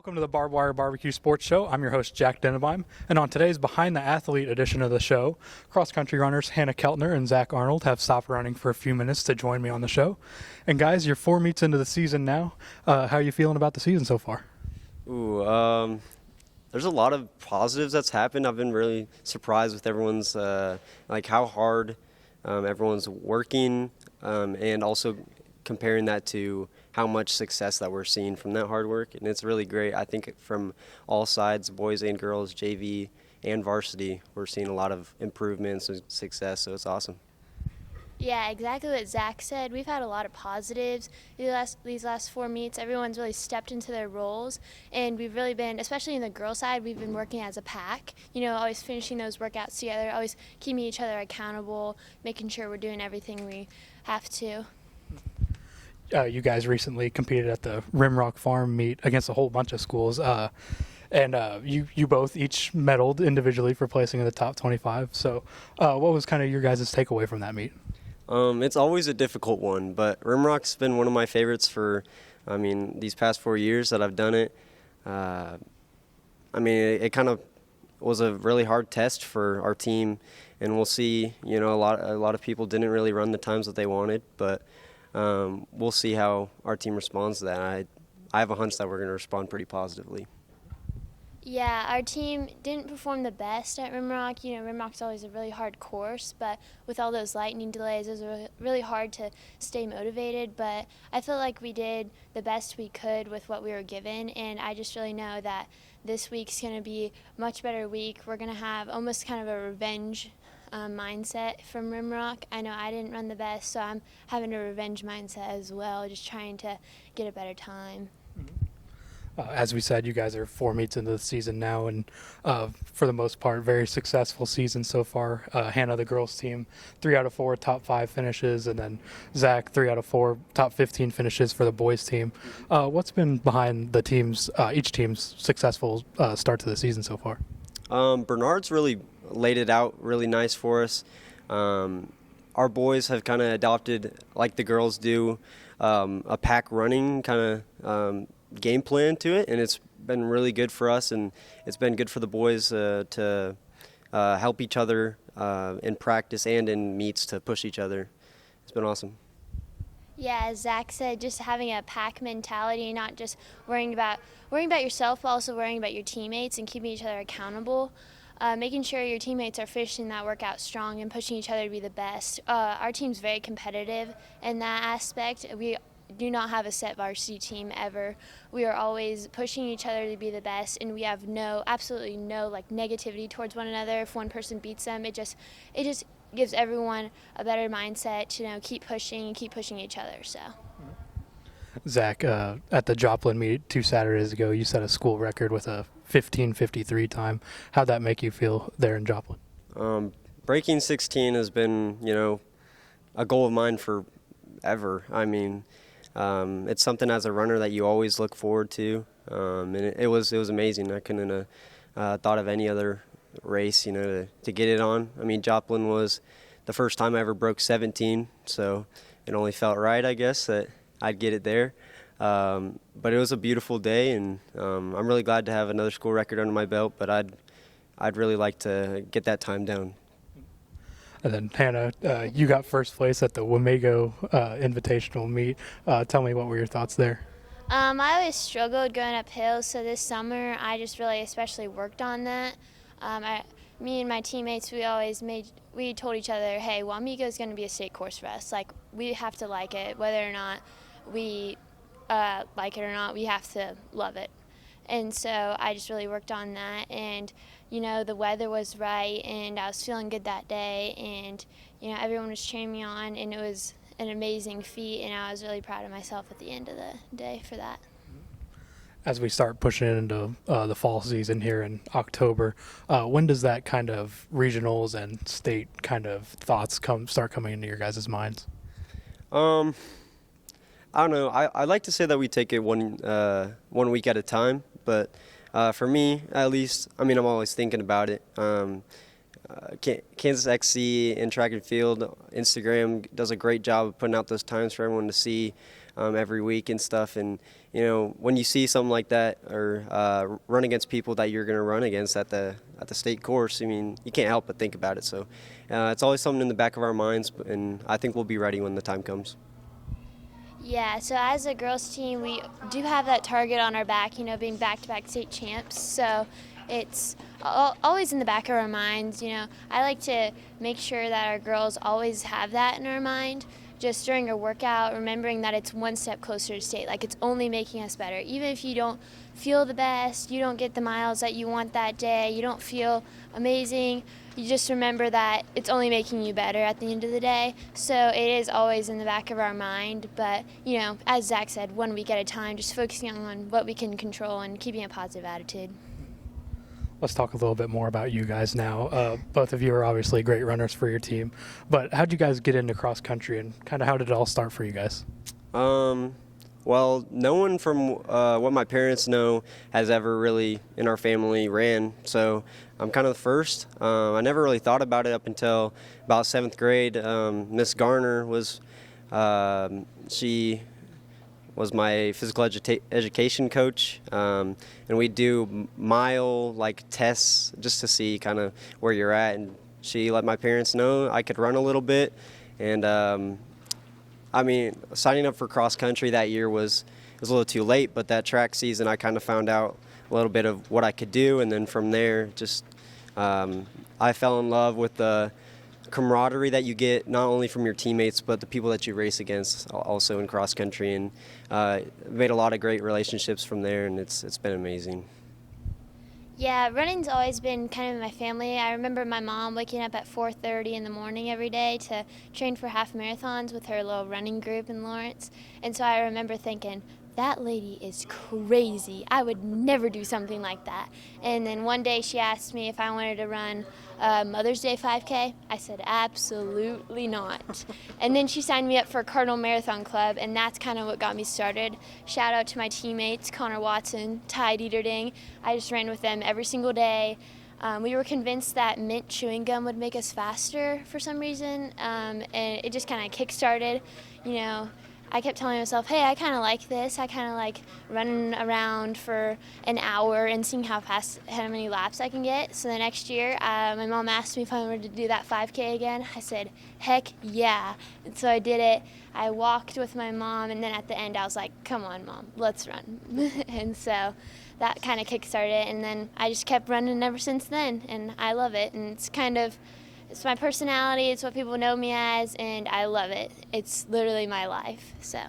Welcome to the Barbwire Barbecue Sports Show. I'm your host, Jack Denebeim, and on today's Behind the Athlete edition of the show, cross-country runners Hanna Keltner and Zach Arnold have stopped running for a few minutes to join me on the show. And guys, you're 4 meets into the season now. How are you feeling about the season so far? There's a lot of positives that's happened. I've been really surprised with everyone's how hard everyone's working, and also comparing that to how much success that we're seeing from that hard work. And it's really great. I think from all sides, boys and girls, JV and varsity, we're seeing a lot of improvements and success, so it's awesome. Yeah, exactly what Zach said. We've had a lot of positives these last 4 meets. Everyone's really stepped into their roles, and we've really been, especially in the girl side, we've been working as a pack. You know, always finishing those workouts together, always keeping each other accountable, making sure we're doing everything we have to. You guys recently competed at the Rimrock Farm meet against a whole bunch of schools, and you both each medaled individually for placing in the top 25. So what was kind of your guys' takeaway from that meet? It's always a difficult one, but Rimrock's been one of my favorites for, these past 4 years that I've done it. It kind of was a really hard test for our team, and we'll see. You know, a lot of people didn't really run the times that they wanted, but we'll see how our team responds to that. I have a hunch that we're going to respond pretty positively. Yeah, our team didn't perform the best at Rimrock. You know, Rimrock's always a really hard course, but with all those lightning delays, it was really hard to stay motivated. But I feel like we did the best we could with what we were given, and I just really know that this week's going to be a much better week. We're going to have almost kind of a revenge mindset from Rimrock. I know I didn't run the best, so I'm having a revenge mindset as well, just trying to get a better time. As we said, you guys are 4 meets into the season now, and for the most part, very successful season so far. Hanna, the girls team, 3 out of 4 top 5 finishes, and then Zach, 3 out of 4 top 15 finishes for the boys team. What's been behind the each team's successful start to the season so far? Bernard's really laid it out really nice for us. Our boys have kind of adopted, like the girls do, a pack running kind of game plan to it, and it's been really good for us, and it's been good for the boys to help each other in practice and in meets to push each other. It's been awesome. Yeah, as Zach said, just having a pack mentality, not just worrying about yourself, but also worrying about your teammates and keeping each other accountable. Making sure your teammates are finishing that workout strong and pushing each other to be the best. Our team's very competitive in that aspect. We do not have a set varsity team ever. We are always pushing each other to be the best, and we have absolutely no negativity towards one another. If one person beats them, it just gives everyone a better mindset to keep pushing and keep pushing each other. So. Zach, at the Joplin meet 2 Saturdays ago, you set a school record with a 15:53 time. How'd that make you feel there in Joplin? Breaking 16 has been, a goal of mine forever. It's something as a runner that you always look forward to, and it was amazing. I couldn't have thought of any other race, to get it on. Joplin was the first time I ever broke 17, so it only felt right, I guess, that I'd get it there. But it was a beautiful day, and I'm really glad to have another school record under my belt, but I'd really like to get that time down. And then, Hanna, you got first place at the Wamego Invitational meet. Tell me, what were your thoughts there? I always struggled going uphill, so this summer I just really especially worked on that. Me and my teammates, we told each other, hey, Wamego is going to be a state course for us. We have to like it, whether or not we like it or not, we have to love it. And so I just really worked on that, and the weather was right, and I was feeling good that day, and everyone was cheering me on, and it was an amazing feat, and I was really proud of myself at the end of the day for that. As we start pushing into the fall season here in October, when does that kind of regionals and state kind of thoughts start coming into your guys' minds? I don't know. I like to say that we take it one week at a time, but for me, at least, I'm always thinking about it. Kansas XC and track and field, Instagram does a great job of putting out those times for everyone to see. every week and stuff. And, when you see something like that or run against people that you're going to run against at the state course, I mean, you can't help but think about it. So it's always something in the back of our minds, and I think we'll be ready when the time comes. Yeah, so as a girls team, we do have that target on our back, being back-to-back state champs. So it's always in the back of our minds. I like to make sure that our girls always have that in our mind, just during a workout, remembering that it's one step closer to state. Like, it's only making us better. Even if you don't feel the best, you don't get the miles that you want that day, you don't feel amazing, you just remember that it's only making you better at the end of the day. So it is always in the back of our mind. But, as Zach said, 1 week at a time, just focusing on what we can control and keeping a positive attitude. Let's talk a little bit more about you guys now. Both of you are obviously great runners for your team, but how'd you guys get into cross country, and kind of how did it all start for you guys? Well, no one from what my parents know has ever really in our family ran, so I'm kind of the first. I never really thought about it up until about 7th grade. Miss Garner was, she was my physical education coach, and we do mile tests just to see kind of where you're at, and she let my parents know I could run a little bit. And I mean, signing up for cross country that year was a little too late, but that track season I kind of found out a little bit of what I could do, and then from there just I fell in love with the camaraderie that you get not only from your teammates but the people that you race against also in cross country, and made a lot of great relationships from there, and it's been amazing. Yeah, running's always been kind of in my family. I remember my mom waking up at 4:30 in the morning every day to train for half marathons with her little running group in Lawrence, and so I remember thinking, that lady is crazy. I would never do something like that. And then one day she asked me if I wanted to run Mother's Day 5K. I said, absolutely not. And then she signed me up for Cardinal Marathon Club, and that's kind of what got me started. Shout out to my teammates, Connor Watson, Ty Dieterding. I just ran with them every single day. We were convinced that mint chewing gum would make us faster for some reason, and it just kind of kick-started, I kept telling myself, hey, I kind of like this. I kind of like running around for an hour and seeing how many laps I can get. So the next year, my mom asked me if I wanted to do that 5K again. I said, heck yeah. And so I did it. I walked with my mom, and then at the end I was like, come on, Mom, let's run. And so that kind of kick-started it, and then I just kept running ever since then, and I love it. And it's my personality, it's what people know me as, and I love it. It's literally my life, so.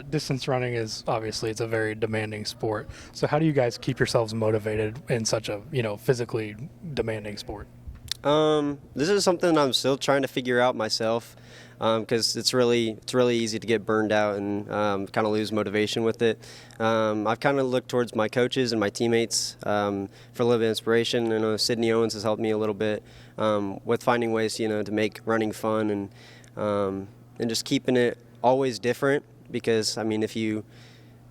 Distance running is obviously, it's a very demanding sport. So how do you guys keep yourselves motivated in such a, physically demanding sport? This is something I'm still trying to figure out myself, because it's really easy to get burned out and kind of lose motivation with it. I've kind of looked towards my coaches and my teammates for a little bit of inspiration. I know Sydney Owens has helped me a little bit with finding ways, to make running fun and just keeping it always different. Because I mean, if you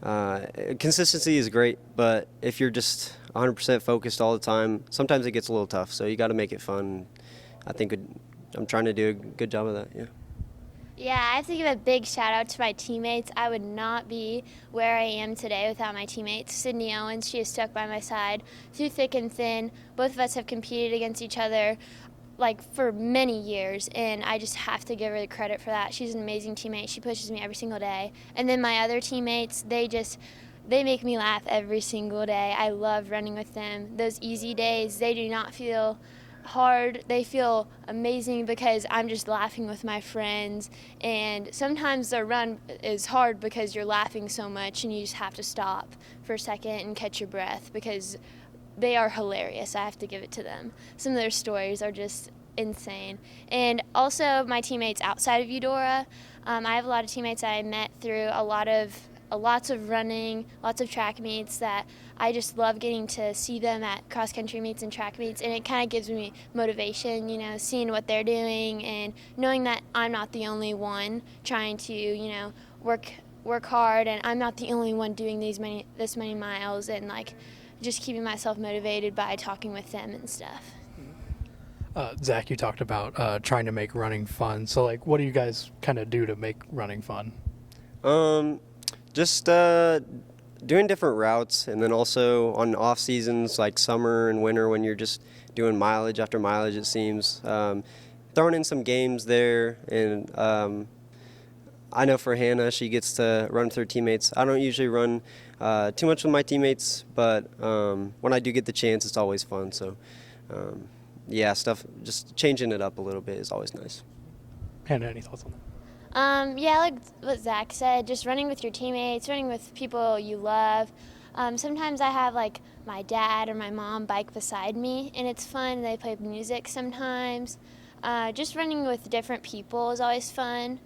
consistency is great, but if you're just 100% focused all the time, sometimes it gets a little tough. So you got to make it fun. I think I'm trying to do a good job of that. Yeah. Yeah, I have to give a big shout out to my teammates. I would not be where I am today without my teammates. Sydney Owens, she has stuck by my side through thick and thin. Both of us have competed against each other for many years, and I just have to give her the credit for that. She's an amazing teammate. She pushes me every single day. And then my other teammates, they make me laugh every single day. I love running with them. Those easy days, they do not feel hard. They feel amazing because I'm just laughing with my friends, and sometimes the run is hard because you're laughing so much and you just have to stop for a second and catch your breath because they are hilarious. I have to give it to them. Some of their stories are just insane. And also my teammates outside of Eudora, I have a lot of teammates that I met through lots of running, lots of track meets that I just love getting to see them at cross-country meets and track meets, and it kind of gives me motivation, seeing what they're doing and knowing that I'm not the only one trying to, work hard, and I'm not the only one doing this many miles, and just keeping myself motivated by talking with them and stuff. Zach, you talked about trying to make running fun. So what do you guys kind of do to make running fun? Just doing different routes, and then also on off seasons like summer and winter when you're just doing mileage after mileage, it seems. Throwing in some games there, and I know for Hanna, she gets to run with her teammates. I don't usually run too much with my teammates, but when I do get the chance, it's always fun. So, yeah, just changing it up a little bit is always nice. Hanna, any thoughts on that? Yeah, like what Zach said, just running with your teammates, running with people you love. Sometimes I have like my dad or my mom bike beside me, and it's fun. They play music sometimes. Just running with different people is always fun.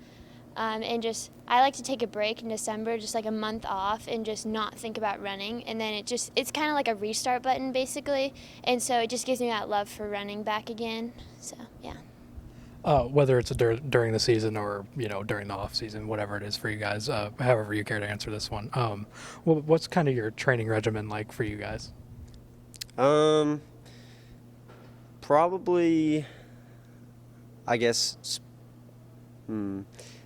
And just, I like to take a break in December, just like a month off, and just not think about running. And then it's kind of like a restart button basically. And so it just gives me that love for running back again. So, yeah. Whether it's during the season or during the off season, whatever it is for you guys, however you care to answer this one. What's kind of your training regimen like for you guys? Probably, I guess,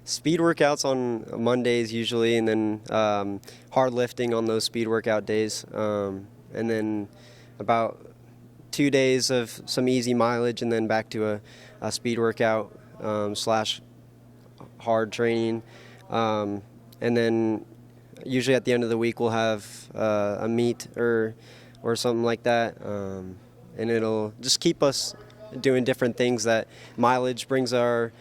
speed workouts on Mondays usually, and then hard lifting on those speed workout days, and then about 2 days of some easy mileage, and then back to a speed workout / hard training, and then usually at the end of the week we'll have a meet or something like that, and it'll just keep us doing different things. That mileage brings our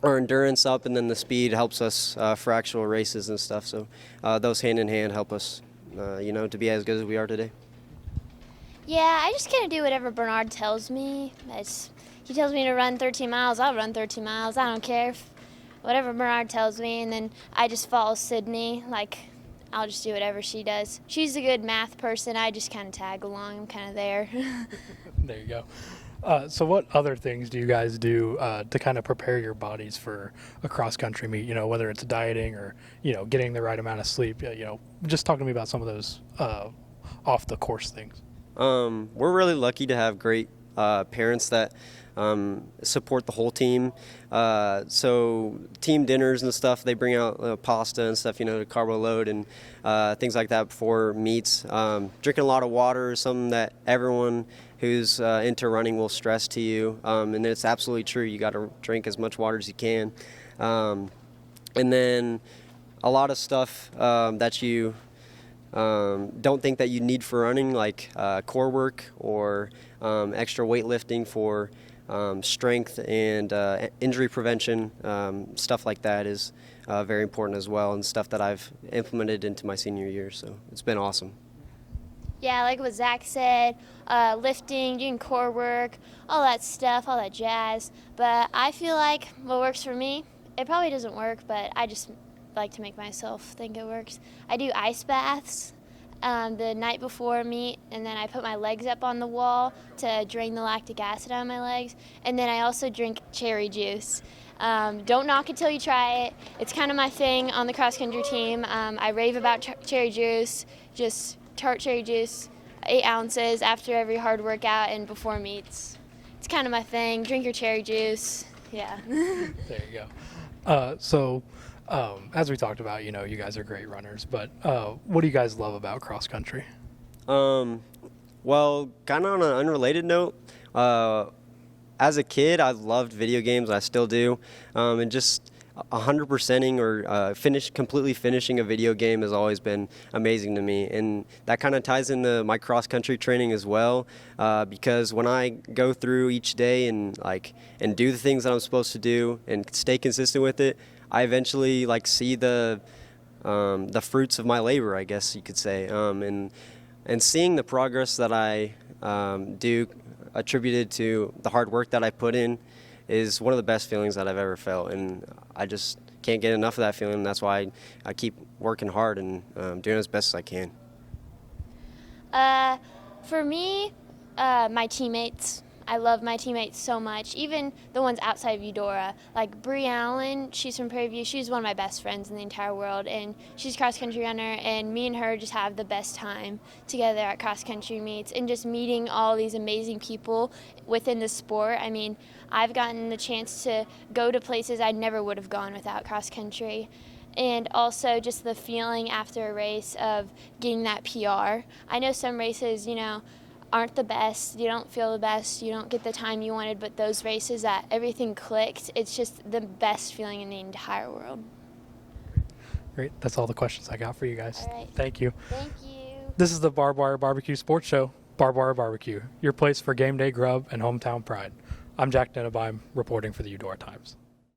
endurance up, and then the speed helps us for actual races and stuff. So those hand in hand help us, to be as good as we are today. Yeah, I just kind of do whatever Bernard tells me. He tells me to run 13 miles, I'll run 13 miles. I don't care. Whatever Bernard tells me, and then I just follow Sydney. Like, I'll just do whatever she does. She's a good math person. I just kind of tag along. I'm kind of there. There you go. So what other things do you guys do to kind of prepare your bodies for a cross-country meet, whether it's dieting or, getting the right amount of sleep? Just talk to me about some of those off-the-course things. We're really lucky to have great parents that support the whole team. So team dinners and stuff, they bring out pasta and stuff, to carbo load and things like that before meets. Drinking a lot of water is something that everyone who's into running will stress to you, and it's absolutely true. You got to drink as much water as you can. And then a lot of stuff that you don't think that you need for running, like core work or extra weightlifting for strength and injury prevention. Stuff like that is very important as well, and stuff that I've implemented into my senior year. So it's been awesome. Yeah, like what Zach said, lifting, doing core work, all that stuff, all that jazz. But I feel like what works for me, it probably doesn't work, but I just like to make myself think it works. I do ice baths the night before a meet, and then I put my legs up on the wall to drain the lactic acid out of my legs. And then I also drink cherry juice. Don't knock it till you try it. It's kind of my thing on the cross-country team. I rave about cherry juice, just tart cherry juice, 8 ounces after every hard workout and before meets. It's kind of my thing. Drink your cherry juice. Yeah. There you go. As we talked about, you guys are great runners, but what do you guys love about cross country? Well, kind of on an unrelated note, as a kid, I loved video games. I still do, and just 100%ing or completely finishing a video game has always been amazing to me, and that kind of ties into my cross country training as well, because when I go through each day and do the things that I'm supposed to do and stay consistent with it, I eventually see the fruits of my labor, I guess you could say, and seeing the progress that I do attributed to the hard work that I put in is one of the best feelings that I've ever felt, and I just can't get enough of that feeling. And that's why I keep working hard and doing as best as I can. For me, my teammates. I love my teammates so much, even the ones outside of Eudora. Like Bree Allen, she's from Prairie View. She's one of my best friends in the entire world, and she's a cross-country runner, and me and her just have the best time together at cross-country meets and just meeting all these amazing people within the sport. I mean, I've gotten the chance to go to places I never would have gone without cross-country. And also just the feeling after a race of getting that PR. I know some races, aren't the best. You don't feel the best. You don't get the time you wanted, but those races that everything clicked, it's just the best feeling in the entire world. Great. That's all the questions I got for you guys. All right. Thank you. Thank you. This is the Barbwire Barbecue Sports Show, Barbwire Barbecue, your place for game day grub and hometown pride. I'm Jack Denebeim, reporting for the Eudora Times.